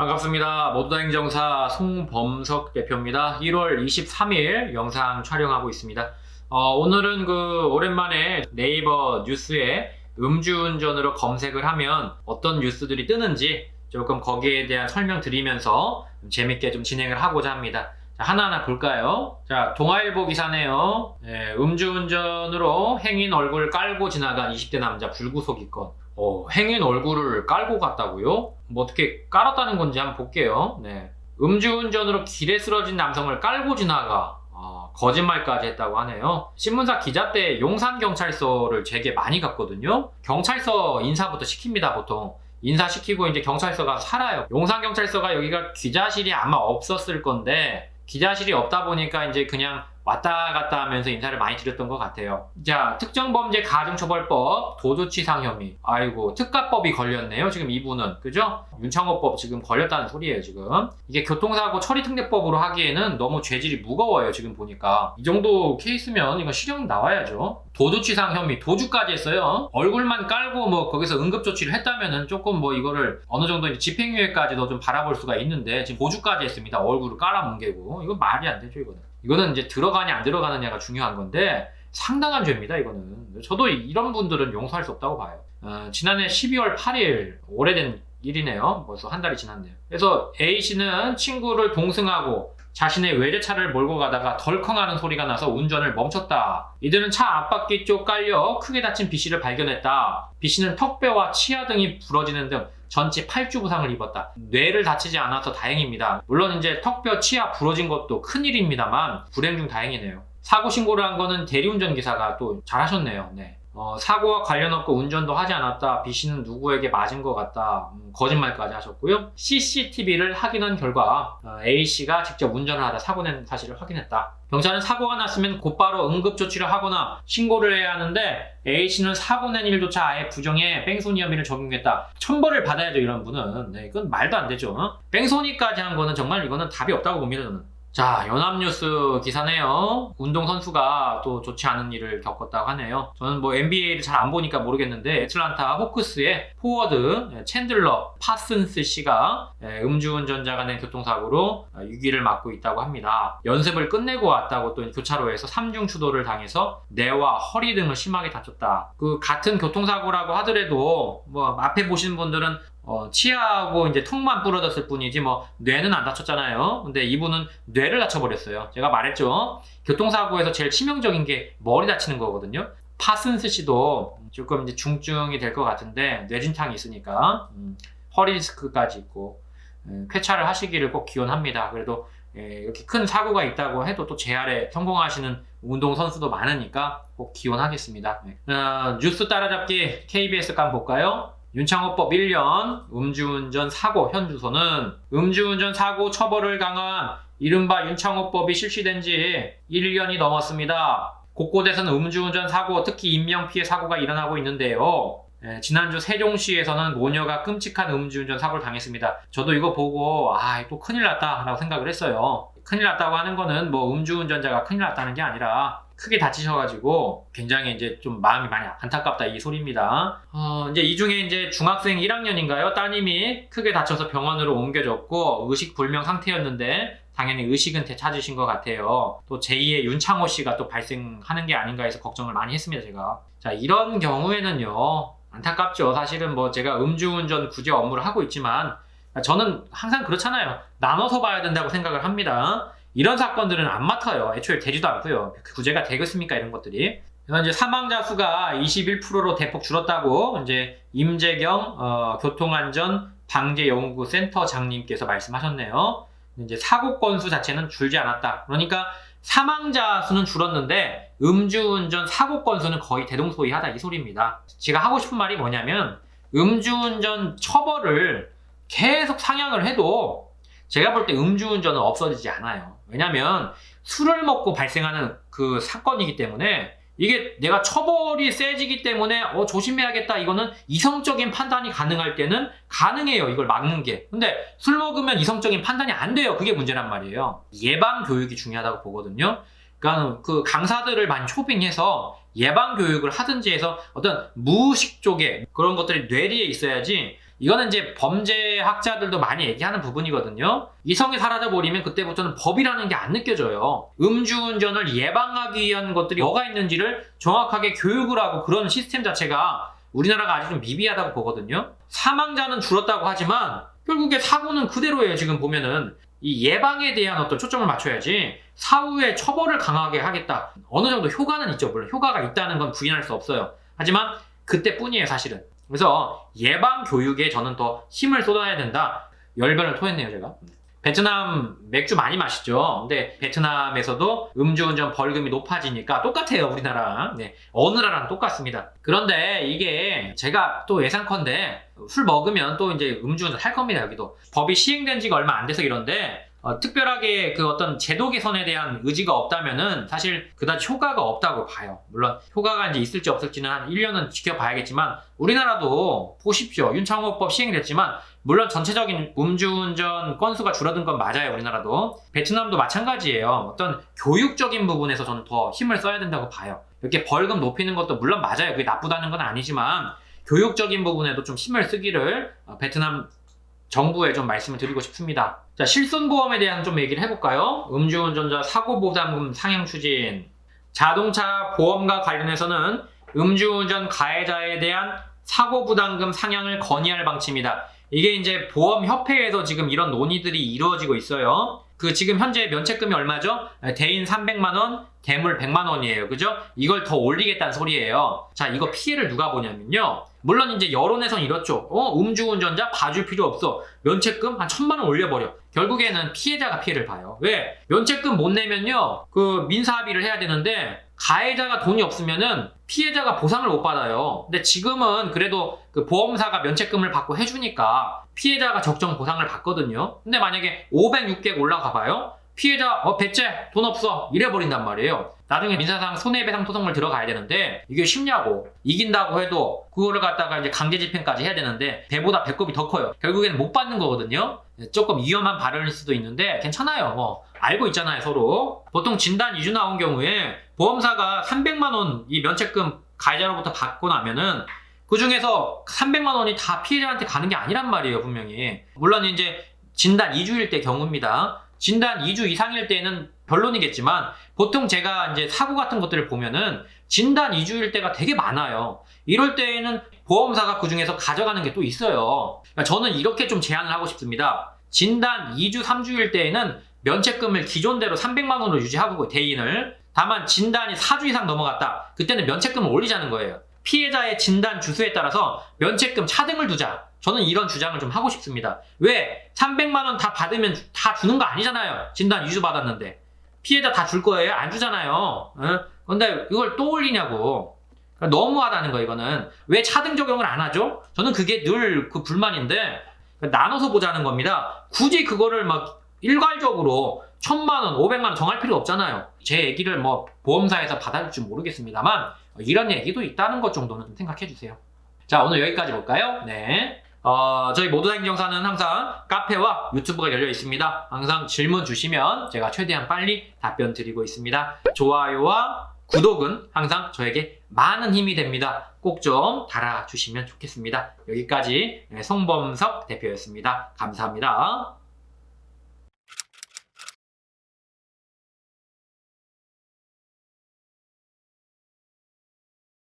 반갑습니다. 모두다 행정사 송범석 대표입니다. 1월 23일 영상 촬영하고 있습니다. 오늘은 오랜만에 네이버 뉴스에 음주운전으로 검색을 하면 어떤 뉴스들이 뜨는지 조금 거기에 대한 설명드리면서 재밌게 좀 진행을 하고자 합니다. 자, 하나하나 볼까요? 자, 동아일보 기사네요. 음주운전으로 행인 얼굴 깔고 지나간 20대 남자 불구속 입건. 행인 얼굴을 깔고 갔다고요? 뭐 어떻게 깔았다는 건지 한번 볼게요. 네. 음주운전으로 길에 쓰러진 남성을 깔고 지나가 거짓말까지 했다고 하네요. 신문사 기자 때 용산경찰서를 되게 많이 갔거든요. 경찰서 인사부터 시킵니다, 보통. 인사시키고 이제 경찰서가 살아요. 용산경찰서가 여기가 기자실이 아마 없었을 건데 기자실이 없다 보니까 이제 그냥 왔다 갔다 하면서 인사를 많이 드렸던 것 같아요. 자, 특정범죄 가중처벌법 도주치상 혐의. 아이고, 특가법이 걸렸네요. 지금 이분은. 그죠? 윤창호법 지금 걸렸다는 소리예요, 지금. 이게 교통사고 처리특례법으로 하기에는 너무 죄질이 무거워요, 지금 보니까. 이 정도 케이스면 이거 실형 나와야죠. 도주치상 혐의, 도주까지 했어요. 얼굴만 깔고 뭐 거기서 응급조치를 했다면은 조금 뭐 이거를 어느 정도 이제 집행유예까지도 좀 바라볼 수가 있는데 지금 도주까지 했습니다. 얼굴을 깔아뭉개고. 이거 말이 안 되죠, 이거는. 이거는 이제 들어가냐 안 들어가느냐가 중요한 건데 상당한 죄입니다, 이거는. 저도 이런 분들은 용서할 수 없다고 봐요. 지난해 12월 8일 오래된 일이네요. 벌써 한 달이 지났네요. 그래서 A씨는 친구를 동승하고 자신의 외제차를 몰고 가다가 덜컹하는 소리가 나서 운전을 멈췄다. 이들은 차 앞바퀴 쪽 깔려 크게 다친 B씨를 발견했다. B씨는 턱뼈와 치아 등이 부러지는 등 전치 8주 부상을 입었다. 뇌를 다치지 않아서 다행입니다. 물론 이제 턱뼈, 치아 부러진 것도 큰일입니다만 불행 중 다행이네요. 사고 신고를 한 거는 대리운전 기사가 또 잘하셨네요. 네. 사고와 관련 없고 운전도 하지 않았다. B씨는 누구에게 맞은 것 같다. 거짓말까지 하셨고요. CCTV를 확인한 결과 A씨가 직접 운전을 하다 사고 낸 사실을 확인했다. 경찰은 사고가 났으면 곧바로 응급조치를 하거나 신고를 해야 하는데 A씨는 사고 낸 일조차 아예 부정해 뺑소니 혐의를 적용했다. 천벌을 받아야죠, 이런 분은. 네, 이건 말도 안 되죠. 뺑소니까지 한 거는 정말 이거는 답이 없다고 봅니다, 저는. 자, 연합뉴스 기사네요. 운동선수가 또 좋지 않은 일을 겪었다고 하네요. 저는 뭐 NBA를 잘 안 보니까 모르겠는데 애틀란타 호크스의 포워드 챈들러 파슨스 씨가 음주운전자가 낸 교통사고로 유기를 맞고 있다고 합니다. 연습을 끝내고 왔다고 또 교차로에서 3중 추돌을 당해서 뇌와 허리 등을 심하게 다쳤다. 같은 교통사고라고 하더라도 뭐 앞에 보시는 분들은 치아하고 이제 턱만 부러졌을 뿐이지 뭐 뇌는 안 다쳤잖아요. 근데 이분은 뇌를 다쳐버렸어요. 제가 말했죠. 교통사고에서 제일 치명적인 게 머리 다치는 거거든요. 파슨스 씨도 조금 이제 중증이 될 것 같은데 뇌진탕이 있으니까 허리 디스크까지 있고 쾌차를 하시기를 꼭 기원합니다. 그래도 이렇게 큰 사고가 있다고 해도 또 재활에 성공하시는 운동선수도 많으니까 꼭 기원하겠습니다. 뉴스 따라잡기 KBS 감 볼까요? 윤창호법 1년 음주운전 사고 현 주소는 음주운전 사고 처벌을 강화한 이른바 윤창호법이 실시된 지 1년이 넘었습니다. 곳곳에서는 음주운전 사고, 특히 인명피해 사고가 일어나고 있는데요. 지난주 세종시에서는 모녀가 끔찍한 음주운전 사고를 당했습니다. 저도 이거 보고 또 큰일 났다 라고 생각을 했어요. 큰일 났다고 하는 거는 뭐 음주운전자가 큰일 났다는 게 아니라 크게 다치셔가지고 굉장히 이제 좀 마음이 많이 안타깝다 이 소리입니다. 이제 이 중에 이제 중학생 1학년인가요? 따님이 크게 다쳐서 병원으로 옮겨졌고 의식 불명 상태였는데 당연히 의식은 되찾으신 것 같아요. 또 제2의 윤창호 씨가 또 발생하는 게 아닌가 해서 걱정을 많이 했습니다, 제가. 자, 이런 경우에는요, 안타깝죠. 사실은 뭐 제가 음주운전 구제 업무를 하고 있지만 저는 항상 그렇잖아요. 나눠서 봐야 된다고 생각을 합니다. 이런 사건들은 안 맡아요. 애초에 되지도 않고요. 구제가 되겠습니까, 이런 것들이. 그래서 이제 사망자 수가 21%로 대폭 줄었다고 이제 임재경 교통안전 방재연구 센터장님께서 말씀하셨네요. 이제 사고 건수 자체는 줄지 않았다. 그러니까 사망자 수는 줄었는데 음주운전 사고 건수는 거의 대동소이하다 이 소리입니다. 제가 하고 싶은 말이 뭐냐면 음주운전 처벌을 계속 상향을 해도 제가 볼 때 음주운전은 없어지지 않아요. 왜냐면 술을 먹고 발생하는 그 사건이기 때문에 이게 내가 처벌이 세지기 때문에 조심해야겠다. 이거는 이성적인 판단이 가능할 때는 가능해요. 이걸 막는 게. 근데 술 먹으면 이성적인 판단이 안 돼요. 그게 문제란 말이에요. 예방 교육이 중요하다고 보거든요. 그러니까 그 강사들을 많이 초빙해서 예방 교육을 하든지 해서 어떤 무의식 쪽에 그런 것들이 뇌리에 있어야지 이거는 이제 범죄학자들도 많이 얘기하는 부분이거든요. 이성이 사라져버리면 그때부터는 법이라는 게 안 느껴져요. 음주운전을 예방하기 위한 것들이 뭐가 있는지를 정확하게 교육을 하고 그런 시스템 자체가 우리나라가 아직 좀 미비하다고 보거든요. 사망자는 줄었다고 하지만 결국에 사고는 그대로예요. 지금 보면은 이 예방에 대한 어떤 초점을 맞춰야지 사후에 처벌을 강하게 하겠다. 어느 정도 효과는 있죠. 물론 효과가 있다는 건 부인할 수 없어요. 하지만 그때뿐이에요, 사실은. 그래서 예방 교육에 저는 더 힘을 쏟아야 된다. 열변을 토했네요, 제가. 베트남 맥주 많이 마시죠. 근데 베트남에서도 음주운전 벌금이 높아지니까 똑같아요, 우리나라랑. 네, 어느 나라랑 똑같습니다. 그런데 이게 제가 또 예상컨대 술 먹으면 또 이제 음주운전 할 겁니다, 여기도. 법이 시행된 지가 얼마 안 돼서 이런데 특별하게 그 어떤 제도 개선에 대한 의지가 없다면은 사실 그다지 효과가 없다고 봐요. 물론 효과가 이제 있을지 없을지는 한 1년은 지켜봐야겠지만 우리나라도 보십시오. 윤창호법 시행됐지만 물론 전체적인 음주운전 건수가 줄어든 건 맞아요. 우리나라도. 베트남도 마찬가지예요. 어떤 교육적인 부분에서 저는 더 힘을 써야 된다고 봐요. 이렇게 벌금 높이는 것도 물론 맞아요. 그게 나쁘다는 건 아니지만 교육적인 부분에도 좀 힘을 쓰기를 베트남 정부에 좀 말씀을 드리고 싶습니다. 자, 실손보험에 대한 좀 얘기를 해볼까요? 음주운전자 사고보상금 상향 추진. 자동차 보험과 관련해서는 음주운전 가해자에 대한 사고부담금 상향을 건의할 방침이다. 이게 이제 보험협회에서 지금 이런 논의들이 이루어지고 있어요. 그 지금 현재 면책금이 얼마죠? 대인 300만원, 대물 100만원이에요. 그죠? 이걸 더 올리겠다는 소리예요. 자, 이거 피해를 누가 보냐면요. 물론 이제 여론에선 이렇죠. 음주운전자 봐줄 필요 없어. 면책금 한 1000만원 올려버려. 결국에는 피해자가 피해를 봐요. 왜? 면책금 못 내면요. 그 민사합의를 해야 되는데 가해자가 돈이 없으면은 피해자가 보상을 못 받아요. 근데 지금은 그래도 그 보험사가 면책금을 받고 해주니까 피해자가 적정 보상을 받거든요. 근데 만약에 500, 600 올라가 봐요. 피해자 배째 돈 없어 이래버린단 말이에요. 나중에 민사상 손해배상 소송을 들어가야 되는데 이게 쉽냐고. 이긴다고 해도 그거를 갖다가 이제 강제집행까지 해야 되는데 배보다 배꼽이 더 커요. 결국에는 못 받는 거거든요. 조금 위험한 발언일 수도 있는데 괜찮아요. 뭐 알고 있잖아요, 서로. 보통 진단 2주 나온 경우에 보험사가 300만원 이 면책금 가해자로부터 받고 나면은 그 중에서 300만원이 다 피해자한테 가는 게 아니란 말이에요, 분명히. 물론 이제 진단 2주일 때 경우입니다. 진단 2주 이상일 때는 변론이겠지만 보통 제가 이제 사고 같은 것들을 보면은 진단 2주일 때가 되게 많아요. 이럴 때에는 보험사가 그 중에서 가져가는 게 또 있어요. 그러니까 저는 이렇게 좀 제안을 하고 싶습니다. 진단 2주, 3주일 때에는 면책금을 기존대로 300만원으로 유지하고 대인을. 다만 진단이 4주 이상 넘어갔다. 그때는 면책금을 올리자는 거예요. 피해자의 진단 주수에 따라서 면책금 차등을 두자. 저는 이런 주장을 좀 하고 싶습니다. 왜? 300만원 다 받으면 다 주는 거 아니잖아요. 진단 2주 받았는데. 피해자 다 줄 거예요? 안 주잖아요. 근데 이걸 또 올리냐고. 그러니까 너무하다는 거, 이거는. 왜 차등 적용을 안 하죠? 저는 그게 늘 그 불만인데, 나눠서 보자는 겁니다. 굳이 그거를 막 일괄적으로 1000만원, 500만원 정할 필요 없잖아요. 제 얘기를 뭐 보험사에서 받아줄지 모르겠습니다만, 이런 얘기도 있다는 것 정도는 좀 생각해 주세요. 자, 오늘 여기까지 볼까요? 네. 저희 모두다 행정사는 항상 카페와 유튜브가 열려 있습니다. 항상 질문 주시면 제가 최대한 빨리 답변 드리고 있습니다. 좋아요와 구독은 항상 저에게 많은 힘이 됩니다. 꼭 좀 달아주시면 좋겠습니다. 여기까지 송범석 대표였습니다. 감사합니다.